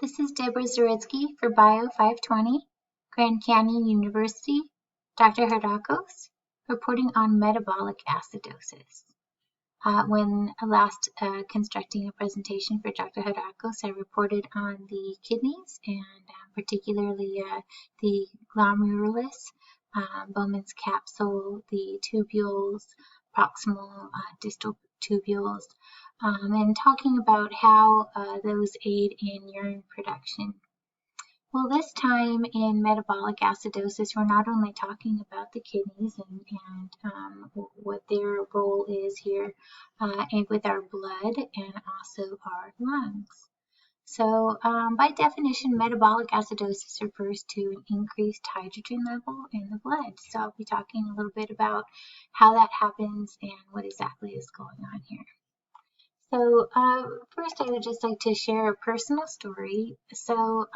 This is Deborah Zaritsky for Bio 520, Grand Canyon University, Dr. Herdakos, reporting on metabolic acidosis. When last constructing a presentation for Dr. Herdakos, I reported on the kidneys and particularly the glomerulus, Bowman's capsule, the tubules, proximal distal tubules, and talking about how those aid in urine production. Well, this time in metabolic acidosis, we're not only talking about the kidneys and what their role is here and with our blood and also our lungs. So by definition, metabolic acidosis refers to an increased hydrogen level in the blood. So I'll be talking a little bit about how that happens and what exactly is going on here. So first, I would just like to share a personal story. So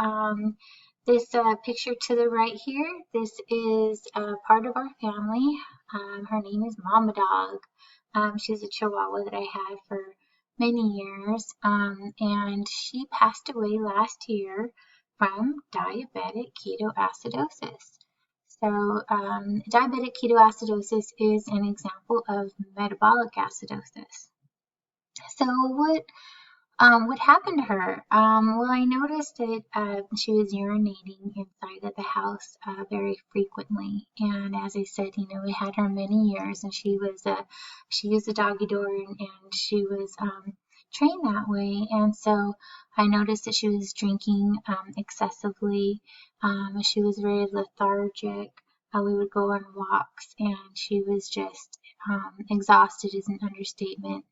this picture to the right here, this is part of our family. Her name is Mama Dog. She's a Chihuahua that I had for many years, and she passed away last year from diabetic ketoacidosis. So diabetic ketoacidosis is an example of metabolic acidosis. So what happened to her? Well, I noticed that she was urinating inside of the house very frequently, and as I said, we had her many years, and she used a doggy door, and she was trained that way, and so I noticed that she was drinking excessively. She was very lethargic. We would go on walks, and she was just exhausted is an understatement.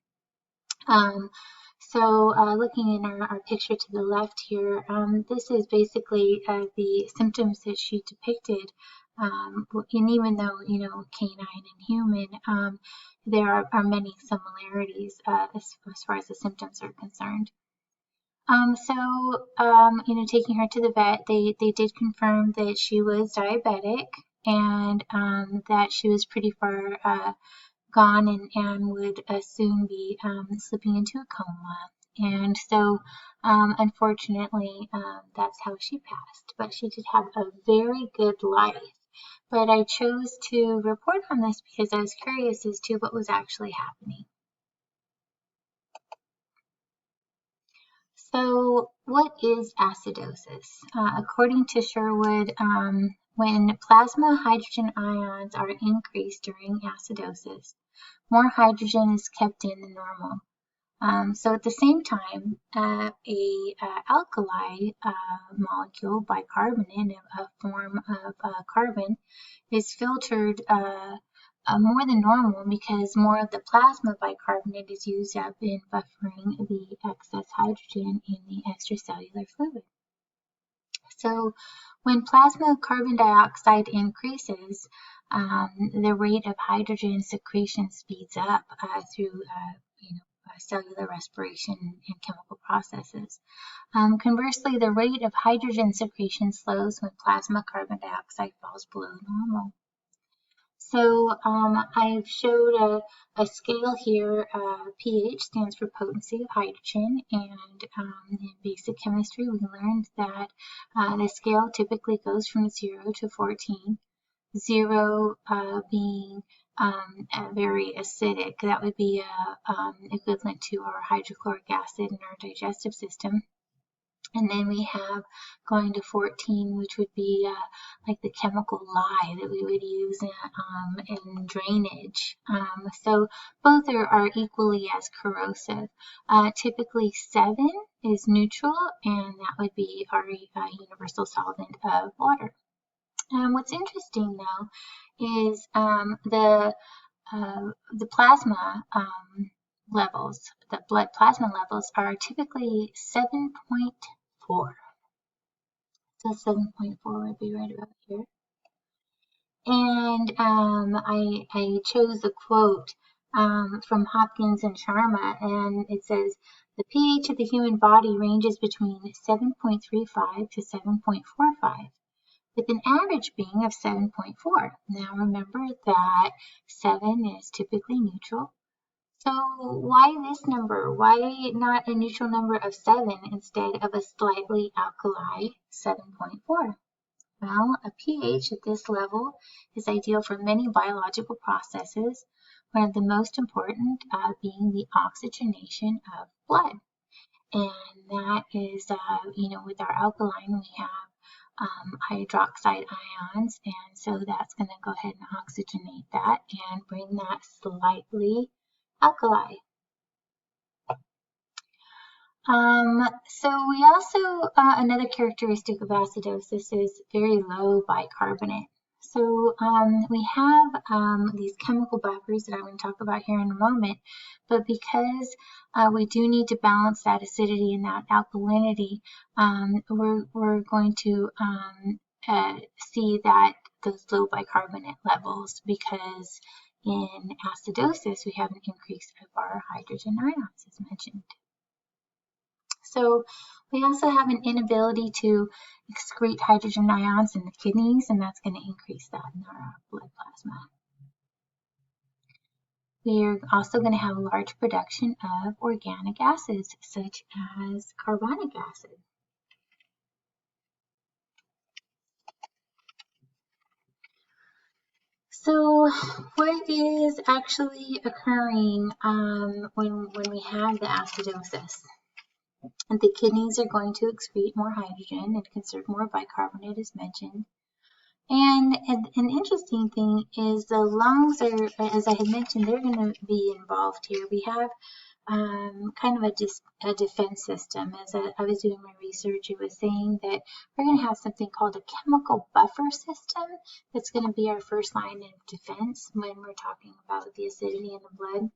Looking in our picture to the left here, this is basically the symptoms that she depicted. And even though, canine and human, there are many similarities as far as the symptoms are concerned. Taking her to the vet, they did confirm that she was diabetic and that she was pretty far gone and would soon be slipping into a coma. And so, unfortunately, that's how she passed. But she did have a very good life. But I chose to report on this because I was curious as to what was actually happening. So, what is acidosis? According to Sherwood, when plasma hydrogen ions are increased during acidosis, more hydrogen is kept in than normal. So at the same time, a alkali molecule, bicarbonate, a form of carbon, is filtered more than normal because more of the plasma bicarbonate is used up in buffering the excess hydrogen in the extracellular fluid. So when plasma carbon dioxide increases, the rate of hydrogen secretion speeds up through cellular respiration and chemical processes. Conversely, the rate of hydrogen secretion slows when plasma carbon dioxide falls below normal. So I've showed a scale here. pH stands for potency of hydrogen, and in basic chemistry we learned that the scale typically goes from 0 to 14, 0 being very acidic. That would be equivalent to our hydrochloric acid in our digestive system. And then we have going to 14, which would be like the chemical lye that we would use in drainage. So both are equally as corrosive. Typically 7 is neutral, and that would be our universal solvent of water. What's interesting though is the plasma levels, the blood plasma levels are typically 7.4. So 7.4 would be right about here. And I chose a quote from Hopkins and Sharma, and it says, the pH of the human body ranges between 7.35 to 7.45. with an average being of 7.4. Now remember that 7 is typically neutral, So why this number? Why not a neutral number of 7 instead of a slightly alkali 7.4? Well, a pH at this level is ideal for many biological processes, one of the most important being the oxygenation of blood. And that is, with our alkaline, we have hydroxide ions, and so that's going to go ahead and oxygenate that and bring that slightly alkali. So we also, another characteristic of acidosis is very low bicarbonate. So we have these chemical buffers that I'm going to talk about here in a moment, but because we do need to balance that acidity and that alkalinity, we're going to see that those low bicarbonate levels, because in acidosis we have an increase of our hydrogen ions, as mentioned. So we also have an inability to excrete hydrogen ions in the kidneys, and that's going to increase that in our blood plasma. We are also going to have a large production of organic acids, such as carbonic acid. So what is actually occurring when we have the acidosis? And the kidneys are going to excrete more hydrogen and conserve more bicarbonate, as mentioned. And an interesting thing is the lungs are, as I had mentioned, they're going to be involved here. We have kind of a defense system. As I was doing my research, it was saying that we're going to have something called a chemical buffer system that's going to be our first line of defense when we're talking about the acidity in the blood.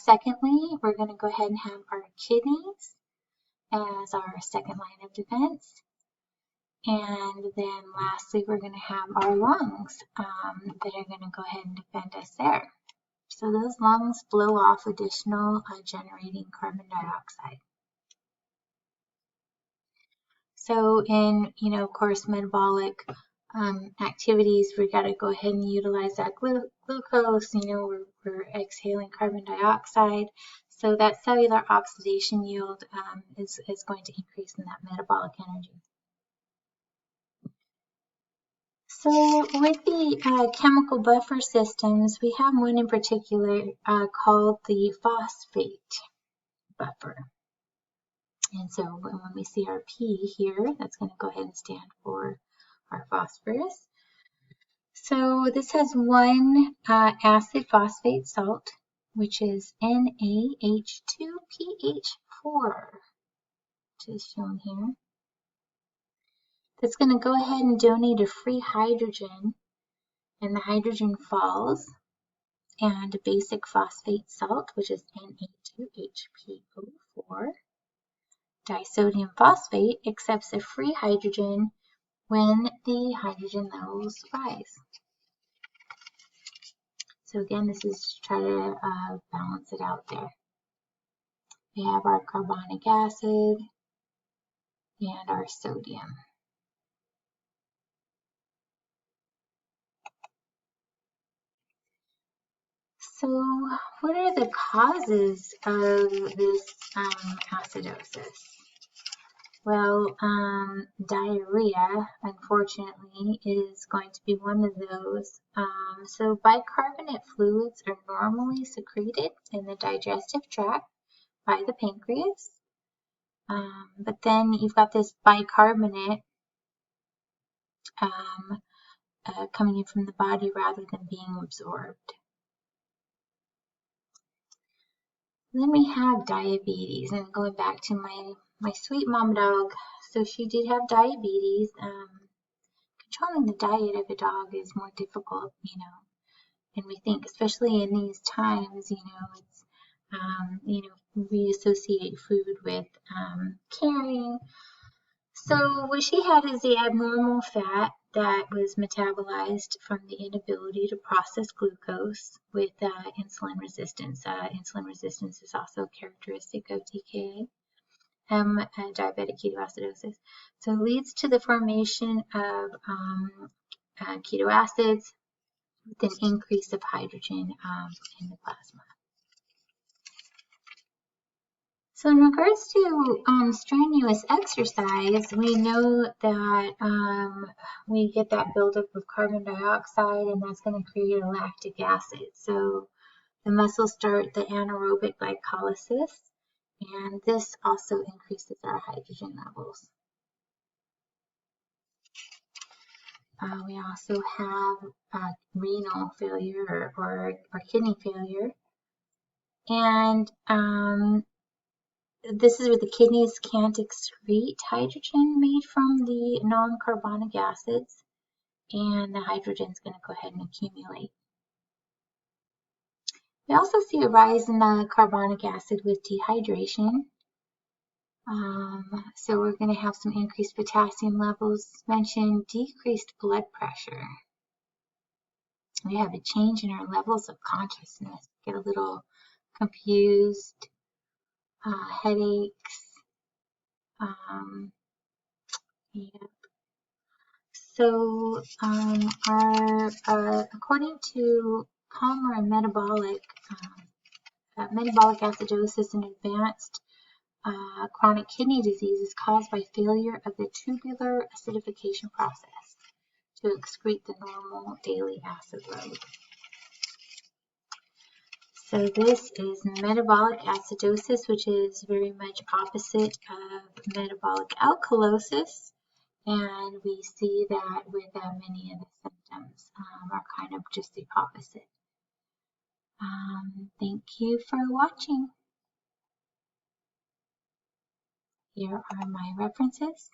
Secondly, we're going to go ahead and have our kidneys as our second line of defense. And then lastly, we're going to have our lungs that are going to go ahead and defend us there. So those lungs blow off additional generating carbon dioxide. So in, of course, metabolic activities, we got to go ahead and utilize that glucose. We're exhaling carbon dioxide. So that cellular oxidation yield is going to increase in that metabolic energy. So with the chemical buffer systems, we have one in particular called the phosphate buffer. And so when we see our P here, that's going to go ahead and stand for our phosphorus. So this has one acid phosphate salt, which is NaH2PH4, which is shown here. That's going to go ahead and donate a free hydrogen, and the hydrogen falls, and a basic phosphate salt, which is Na2HPO4. Disodium phosphate accepts a free hydrogen when the hydrogen levels rise. So again, this is to try to balance it out there. We have our carbonic acid and our sodium. So what are the causes of this acidosis? Well, diarrhea, unfortunately, is going to be one of those. So bicarbonate fluids are normally secreted in the digestive tract by the pancreas. But then you've got this bicarbonate coming in from the body rather than being absorbed. Then we have diabetes, and going back to my sweet mom dog. So she did have diabetes. Controlling the diet of a dog is more difficult, than we think, especially in these times. It's we associate food with caring. So what she had is the abnormal fat that was metabolized from the inability to process glucose with insulin resistance. Insulin resistance is also a characteristic of DKA, diabetic ketoacidosis. So it leads to the formation of ketoacids with an increase of hydrogen in the plasma. So in regards to strenuous exercise, we know that we get that buildup of carbon dioxide, and that's going to create a lactic acid. So the muscles start the anaerobic glycolysis, and this also increases our hydrogen levels. We also have renal failure or kidney failure, and this is where the kidneys can't excrete hydrogen made from the non-carbonic acids, and the hydrogen is going to go ahead and accumulate. We also see a rise in the carbonic acid with dehydration. So we're going to have some increased potassium levels, mentioned decreased blood pressure. We have a change in our levels of consciousness, get a little confused, headaches. Yeah. So according to Palmer and metabolic acidosis and advanced chronic kidney disease is caused by failure of the tubular acidification process to excrete the normal daily acid load. So this is metabolic acidosis, which is very much opposite of metabolic alkalosis. And we see that with many of the symptoms are kind of just the opposite. Thank you for watching. Here are my references.